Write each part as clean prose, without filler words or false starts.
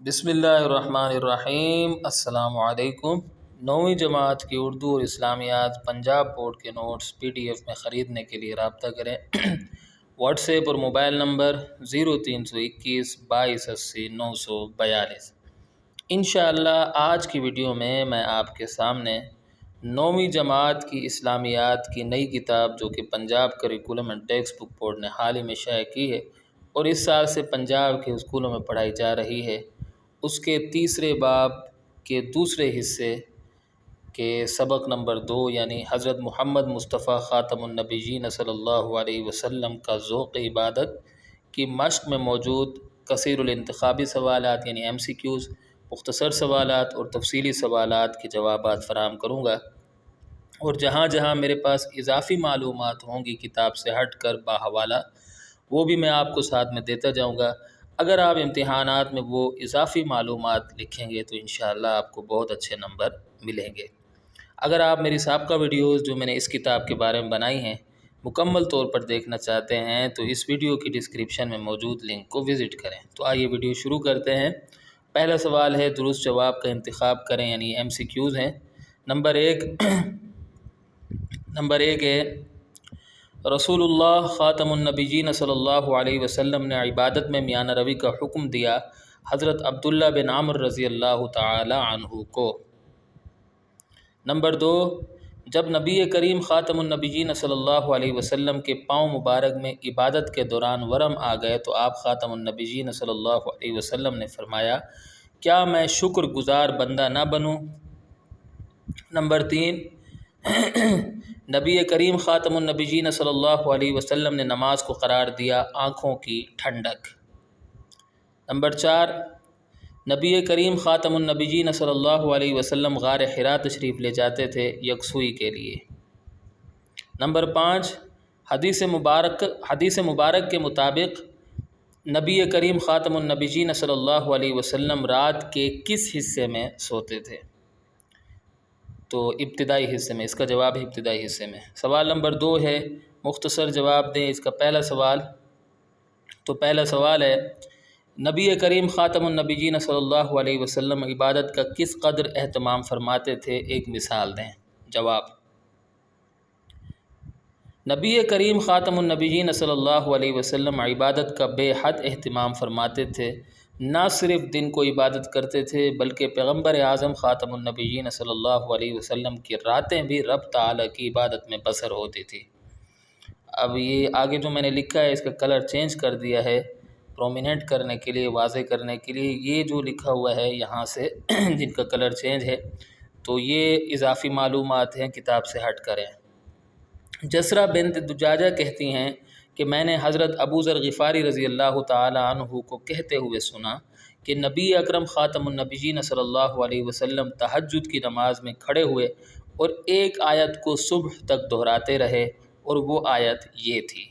بسم اللہ الرحمن الرحیم۔ السلام علیکم۔ 9ویں جماعت کی اردو اور اسلامیات پنجاب بورڈ کے نوٹس PDF میں خریدنے کے لیے رابطہ کریں۔ واٹس ایپ اور موبائل نمبر 0321 22 80 942۔ انشاءاللہ آج کی ویڈیو میں آپ کے سامنے 9ویں جماعت کی اسلامیات کی نئی کتاب جو کہ Punjab curriculum and text book board نے حال ہی میں شائع کی ہے اور اس سال سے پنجاب کے اسکولوں میں پڑھائی جا رہی ہے، اس کے تیسرے باب کے دوسرے حصے کے سبق نمبر 2 یعنی حضرت محمد مصطفیٰ خاتم النبیین صلی اللہ علیہ وسلم کا ذوق عبادت کی مشق میں موجود کثیر الانتخابی سوالات یعنی MCQs، مختصر سوالات اور تفصیلی سوالات کے جوابات فراہم کروں گا، اور جہاں جہاں میرے پاس اضافی معلومات ہوں گی کتاب سے ہٹ کر باحوالہ وہ بھی میں آپ کو ساتھ میں دیتا جاؤں گا۔ اگر آپ امتحانات میں وہ اضافی معلومات لکھیں گے تو انشاءاللہ آپ کو بہت اچھے نمبر ملیں گے۔ اگر آپ میری سابقہ ویڈیوز جو میں نے اس کتاب کے بارے میں بنائی ہیں مکمل طور پر دیکھنا چاہتے ہیں تو اس ویڈیو کی ڈسکرپشن میں موجود لنک کو وزٹ کریں۔ تو آئیے ویڈیو شروع کرتے ہیں۔ پہلا سوال ہے درست جواب کا انتخاب کریں یعنی MCQs ہیں۔ نمبر ایک ہے رسول اللہ خاتم النبیین صلی اللہ علیہ وسلم نے عبادت میں میانہ روی کا حکم دیا حضرت عبداللہ بن عمر رضی اللہ تعالی عنہ کو۔ نمبر 2، جب نبی کریم خاتم النبیین صلی اللہ علیہ وسلم کے پاؤں مبارک میں عبادت کے دوران ورم آ گئے تو آپ خاتم النبیین صلی اللہ علیہ وسلم نے فرمایا کیا میں شکر گزار بندہ نہ بنوں؟ نمبر 3، نبی کریم خاتم النبیین صلی اللہ علیہ وسلم نے نماز کو قرار دیا آنکھوں کی ٹھنڈک۔ نمبر 4، نبی کریم خاتم النبیین صلی اللہ علیہ وسلم غار حرا تشریف لے جاتے تھے یکسوئی کے لیے۔ نمبر 5، حدیث مبارک کے مطابق نبی کریم خاتم النبیین صلی اللہ علیہ وسلم رات کے کس حصے میں سوتے تھے؟ تو ابتدائی حصے میں، اس کا جواب ہے ابتدائی حصے میں۔ سوال نمبر 2 ہے، مختصر جواب دیں اس کا پہلا سوال۔ تو پہلا سوال ہے نبی کریم خاتم النبیین صلی اللہ علیہ وسلم عبادت کا کس قدر اہتمام فرماتے تھے، ایک مثال دیں۔ جواب، نبی کریم خاتم النبیین صلی اللہ علیہ وسلم عبادت کا بے حد اہتمام فرماتے تھے، نہ صرف دن کو عبادت کرتے تھے بلکہ پیغمبر اعظم خاتم النبیین صلی اللہ علیہ وسلم کی راتیں بھی رب تعالیٰ کی عبادت میں بسر ہوتی تھی۔ اب یہ آگے جو میں نے لکھا ہے اس کا کلر چینج کر دیا ہے پرومیننٹ کرنے کے لیے، واضح کرنے کے لیے۔ یہ جو لکھا ہوا ہے یہاں سے جن کا کلر چینج ہے تو یہ اضافی معلومات ہیں، کتاب سے ہٹ کریں۔ جسرہ بنت دجاجہ کہتی ہیں کہ میں نے حضرت ابو ذر غفاری رضی اللہ تعالی عنہ کو کہتے ہوئے سنا کہ نبی اکرم خاتم النبیین صلی اللہ علیہ وسلم تہجد کی نماز میں کھڑے ہوئے اور ایک آیت کو صبح تک دہراتے رہے اور وہ آیت یہ تھی۔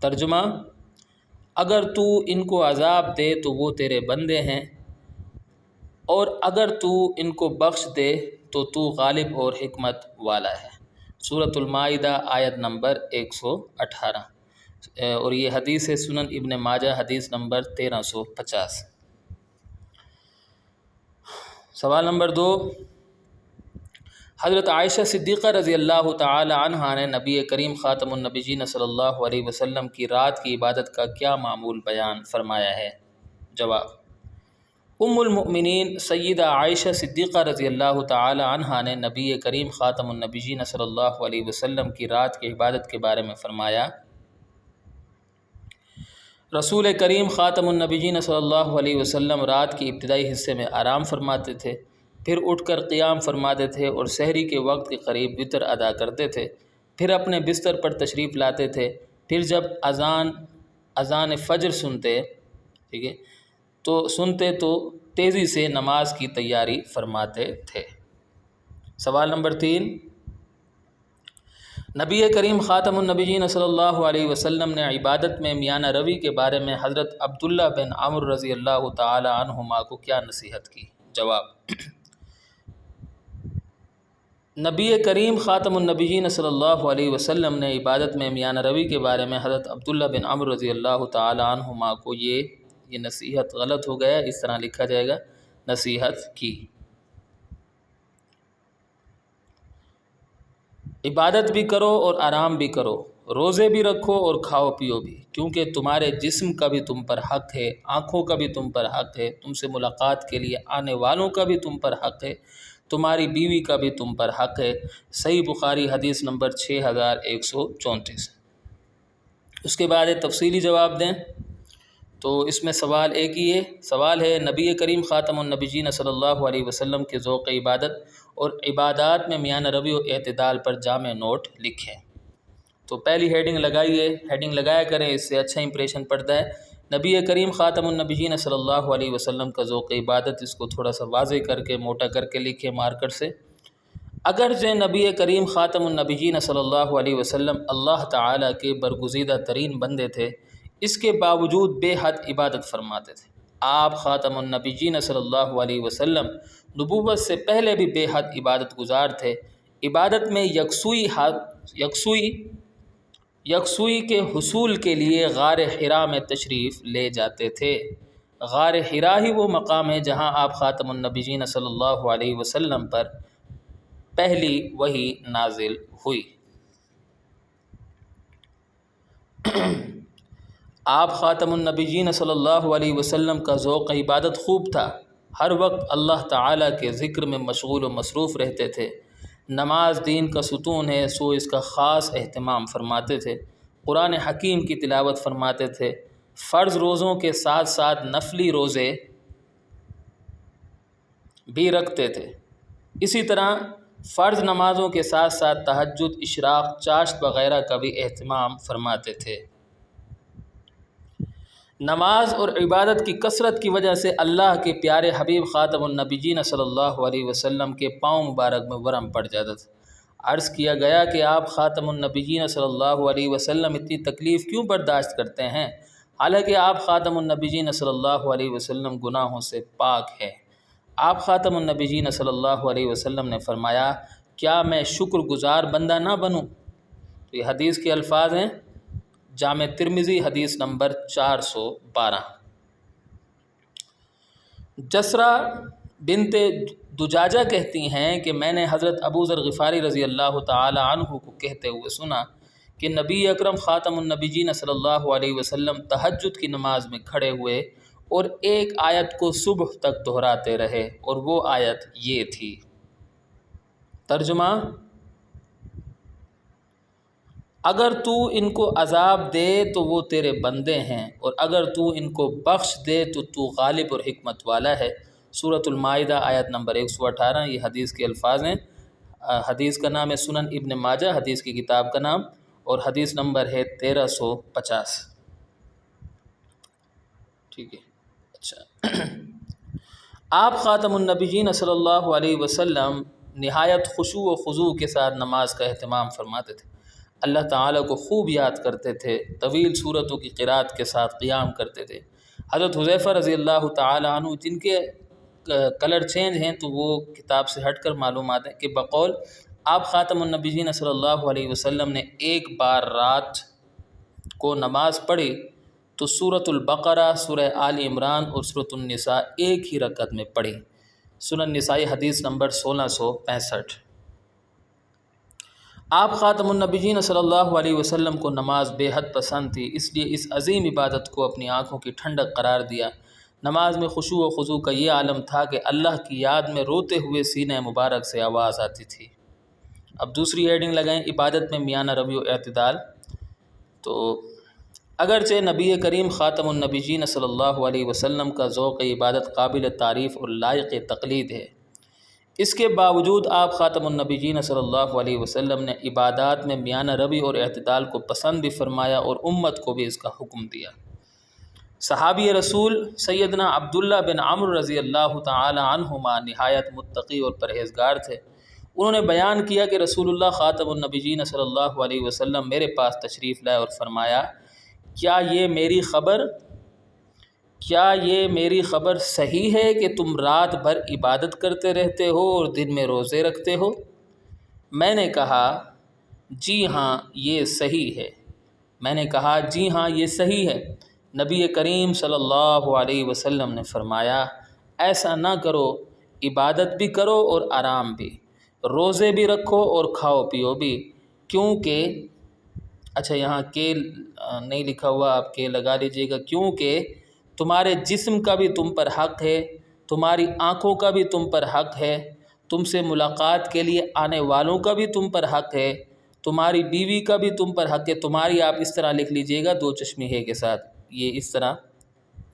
ترجمہ، اگر تو ان کو عذاب دے تو وہ تیرے بندے ہیں، اور اگر تو ان کو بخش دے تو تو غالب اور حکمت والا ہے۔ سورۃ المائدہ آیت نمبر 118، اور یہ حدیث سنن ابن ماجہ حدیث نمبر 1350۔ سوال نمبر 2، حضرت عائشہ صدیقہ رضی اللہ تعالی عنہا نے نبی کریم خاتم النبیین صلی اللہ علیہ وسلم کی رات کی عبادت کا کیا معمول بیان فرمایا ہے؟ جواب، ام المؤمنین سیدہ عائشہ صدیقہ رضی اللہ تعالی عنہا نے نبی کریم خاتم النبیین صلی اللہ علیہ وسلم کی رات کی عبادت کے بارے میں فرمایا رسول کریم خاتم النبیین صلی اللہ علیہ وسلم رات کے ابتدائی حصے میں آرام فرماتے تھے، پھر اٹھ کر قیام فرماتے تھے اور سحری کے وقت کے قریب وتر ادا کرتے تھے، پھر اپنے بستر پر تشریف لاتے تھے، پھر جب اذان فجر سنتے تو تیزی سے نماز کی تیاری فرماتے تھے۔ سوال نمبر 3، نبی کریم خاتم النبیین صلی اللہ علیہ وسلم نے عبادت میں میانہ روی کے بارے میں حضرت عبداللہ بن عمر رضی اللہ تعالی عنہما کو کیا نصیحت کی؟ جواب، نبی کریم خاتم النبیین صلی اللہ علیہ وسلم نے عبادت میں میانہ روی کے بارے میں حضرت عبداللہ بن عمر رضی اللہ تعالی عنہما کو یہ یہ نصیحت غلط ہو گیا، اس طرح لکھا جائے گا نصیحت کی۔ عبادت بھی کرو اور آرام بھی کرو، روزے بھی رکھو اور کھاؤ پیو بھی، کیونکہ تمہارے جسم کا بھی تم پر حق ہے، آنکھوں کا بھی تم پر حق ہے، تم سے ملاقات کے لیے آنے والوں کا بھی تم پر حق ہے، تمہاری بیوی کا بھی تم پر حق ہے۔ صحیح بخاری حدیث نمبر 6134۔ اس کے بعد تفصیلی جواب دیں تو اس میں سوال ایک ہی ہے، سوال ہے نبی کریم خاتم النبیین صلی اللہ علیہ وسلم کے ذوق عبادت اور عبادات میں میانہ روی و اعتدال پر جامع نوٹ لکھیں۔ تو پہلی ہیڈنگ لگائیے، ہیڈنگ لگایا کریں، اس سے اچھا امپریشن پڑتا ہے۔ نبی کریم خاتم النبیین صلی اللہ علیہ وسلم کا ذوق عبادت، اس کو تھوڑا سا واضح کر کے موٹا کر کے لکھیں مارکر سے۔ اگرچہ نبی کریم خاتم النبیین صلی اللہ علیہ وسلم اللہ تعالیٰ کے برگزیدہ ترین بندے تھے، اس کے باوجود بے حد عبادت فرماتے تھے۔ آپ خاتم النبیین صلی اللہ علیہ وسلم نبوت سے پہلے بھی بے حد عبادت گزار تھے۔ عبادت میں یکسوئی کے حصول کے لیے غار حرا میں تشریف لے جاتے تھے۔ غار حرا ہی وہ مقام ہے جہاں آپ خاتم النبیین صلی اللہ علیہ وسلم پر پہلی وحی نازل ہوئی۔ آپ خاتم النبیین صلی اللہ علیہ وسلم کا ذوق عبادت خوب تھا، ہر وقت اللہ تعالیٰ کے ذکر میں مشغول و مصروف رہتے تھے۔ نماز دین کا ستون ہے، سو اس کا خاص اہتمام فرماتے تھے۔ قرآن حکیم کی تلاوت فرماتے تھے۔ فرض روزوں کے ساتھ ساتھ نفلی روزے بھی رکھتے تھے۔ اسی طرح فرض نمازوں کے ساتھ ساتھ تہجد، اشراق، چاشت وغیرہ کا بھی اہتمام فرماتے تھے۔ نماز اور عبادت کی کثرت کی وجہ سے اللہ کے پیارے حبیب خاتم النبیین صلی اللہ علیہ وسلم کے پاؤں مبارک میں ورم پڑ جاتا تھا۔ عرض کیا گیا کہ آپ خاتم النبیین صلی اللہ علیہ وسلم اتنی تکلیف کیوں برداشت کرتے ہیں، حالانکہ آپ خاتم النبیین صلی اللہ علیہ وسلم گناہوں سے پاک ہے۔ آپ خاتم النبیین صلی اللہ علیہ وسلم نے فرمایا، کیا میں شکر گزار بندہ نہ بنوں؟ تو یہ حدیث کے الفاظ ہیں، جامع ترمذی حدیث نمبر 412۔ جسرہ بنت دجاجہ کہتی ہیں کہ میں نے حضرت ابو ذر غفاری رضی اللہ تعالی عنہ کو کہتے ہوئے سنا کہ نبی اکرم خاتم النبیین صلی اللہ علیہ وسلم تہجد کی نماز میں کھڑے ہوئے اور ایک آیت کو صبح تک دہراتے رہے، اور وہ آیت یہ تھی۔ ترجمہ: اگر تو ان کو عذاب دے تو وہ تیرے بندے ہیں، اور اگر تو ان کو بخش دے تو تو غالب اور حکمت والا ہے۔ سورۃ المائدہ آیت نمبر 118۔ یہ حدیث کے الفاظ ہیں۔ حدیث کا نام ہے سنن ابن ماجہ، حدیث کی کتاب کا نام، اور حدیث نمبر ہے 1350۔ ٹھیک ہے، اچھا۔ آپ خاتم النبیین صلی اللہ علیہ وسلم نہایت خشوع و خضوع کے ساتھ نماز کا اہتمام فرماتے تھے، اللہ تعالیٰ کو خوب یاد کرتے تھے، طویل صورتوں کی قرات کے ساتھ قیام کرتے تھے۔ حضرت حذیفہ رضی اللہ تعالیٰ عنہ، جن کے کلر چینج ہیں تو وہ کتاب سے ہٹ کر معلومات ہیں، کہ بقول آپ خاتم النبیین صلی اللہ علیہ وسلم نے ایک بار رات کو نماز پڑھی تو سورۃ البقرہ، سورہ آل عمران اور سورۃ النساء ایک ہی رکعت میں پڑھی۔ سنن نسائی حدیث نمبر 1665۔ آپ خاتم النبیین صلی اللہ علیہ وسلم کو نماز بے حد پسند تھی، اس لیے اس عظیم عبادت کو اپنی آنکھوں کی ٹھنڈک قرار دیا۔ نماز میں خشوع و خضوع کا یہ عالم تھا کہ اللہ کی یاد میں روتے ہوئے سینہ مبارک سے آواز آتی تھی۔ اب دوسری ہیڈنگ لگائیں، عبادت میں میانہ روی و اعتدال۔ تو اگرچہ نبی کریم خاتم النبیین صلی اللہ علیہ وسلم کا ذوق عبادت قابل تعریف اور لائق تقلید ہے، اس کے باوجود آپ خاتم النبیین صلی اللہ علیہ وسلم نے عبادات میں میانہ روی اور اعتدال کو پسند بھی فرمایا اور امت کو بھی اس کا حکم دیا۔ صحابی رسول سیدنا عبداللہ بن عمرو رضی اللہ تعالی عنہما نہایت متقی اور پرہیزگار تھے۔ انہوں نے بیان کیا کہ رسول اللہ خاتم النبیین صلی اللہ علیہ وسلم میرے پاس تشریف لائے اور فرمایا، کیا یہ میری خبر صحیح ہے کہ تم رات بھر عبادت کرتے رہتے ہو اور دن میں روزے رکھتے ہو؟ میں نے کہا جی ہاں یہ صحیح ہے۔ نبی کریم صلی اللہ علیہ وسلم نے فرمایا ایسا نہ کرو، عبادت بھی کرو اور آرام بھی، روزے بھی رکھو اور کھاؤ پیو بھی، کیونکہ اچھا یہاں کے نہیں لکھا ہوا، آپ کے لگا لیجئے گا، کیونکہ تمہارے جسم کا بھی تم پر حق ہے، تمہاری آنکھوں کا بھی تم پر حق ہے، تم سے ملاقات کے لیے آنے والوں کا بھی تم پر حق ہے، تمہاری بیوی کا بھی تم پر حق ہے۔ تمہاری آپ اس طرح لکھ لیجئے گا دو چشمی ہے کے ساتھ، یہ اس طرح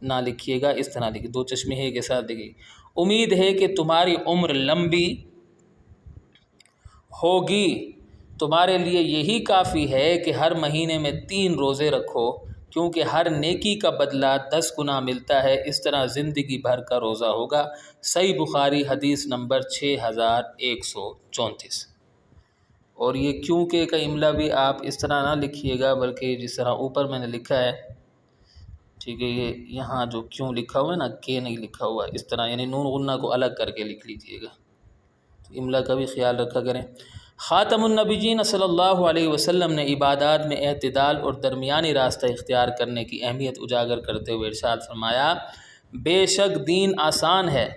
نہ لکھیے گا، اس طرح لکھیے، دو چشمی ہے کے ساتھ لکھیے۔ امید ہے کہ تمہاری عمر لمبی ہوگی، تمہارے لیے یہی کافی ہے کہ ہر مہینے میں 3 روزے رکھو، کیونکہ ہر نیکی کا بدلہ 10 گنا ملتا ہے، اس طرح زندگی بھر کا روزہ ہوگا۔ صحیح بخاری حدیث نمبر 6134۔ اور یہ کیونکہ کا املا بھی آپ اس طرح نہ لکھیے گا، بلکہ جس طرح اوپر میں نے لکھا ہے، ٹھیک ہے، یہ یہاں جو کیوں لکھا ہوا ہے نا، کہ نہیں لکھا ہوا اس طرح، یعنی نون غنہ کو الگ کر کے لکھ لیجئے گا، تو املا کا بھی خیال رکھا کریں۔ خاتم النبیین صلی اللہ علیہ وسلم نے عبادات میں اعتدال اور درمیانی راستہ اختیار کرنے کی اہمیت اجاگر کرتے ہوئے ارشاد فرمایا، بے شک دین آسان ہے،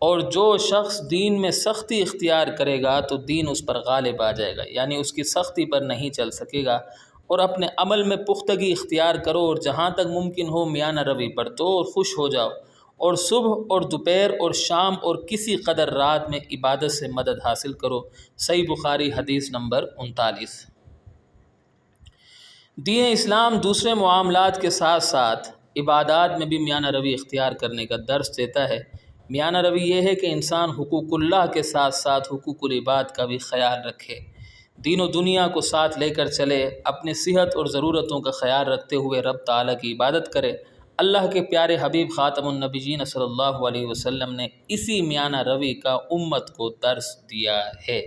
اور جو شخص دین میں سختی اختیار کرے گا تو دین اس پر غالب آ جائے گا، یعنی اس کی سختی پر نہیں چل سکے گا۔ اور اپنے عمل میں پختگی اختیار کرو، اور جہاں تک ممکن ہو میانہ روی برتو اور خوش ہو جاؤ، اور صبح اور دوپہر اور شام اور کسی قدر رات میں عبادت سے مدد حاصل کرو۔ صحیح بخاری حدیث نمبر 39۔ دین اسلام دوسرے معاملات کے ساتھ ساتھ عبادات میں بھی میانہ روی اختیار کرنے کا درس دیتا ہے۔ میانہ روی یہ ہے کہ انسان حقوق اللہ کے ساتھ ساتھ حقوق العباد کا بھی خیال رکھے، دین و دنیا کو ساتھ لے کر چلے، اپنی صحت اور ضرورتوں کا خیال رکھتے ہوئے رب تعالیٰ کی عبادت کرے۔ اللہ کے پیارے حبیب خاتم النبیین صلی اللہ علیہ وسلم نے اسی میانہ روی کا امت کو درس دیا ہے۔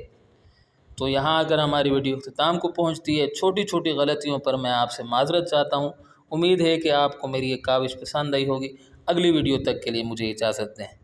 تو یہاں اگر ہماری ویڈیو اختتام کو پہنچتی ہے، چھوٹی چھوٹی غلطیوں پر میں آپ سے معذرت چاہتا ہوں۔ امید ہے کہ آپ کو میری یہ کاوش پسند آئی ہوگی۔ اگلی ویڈیو تک کے لیے مجھے اجازت دیں۔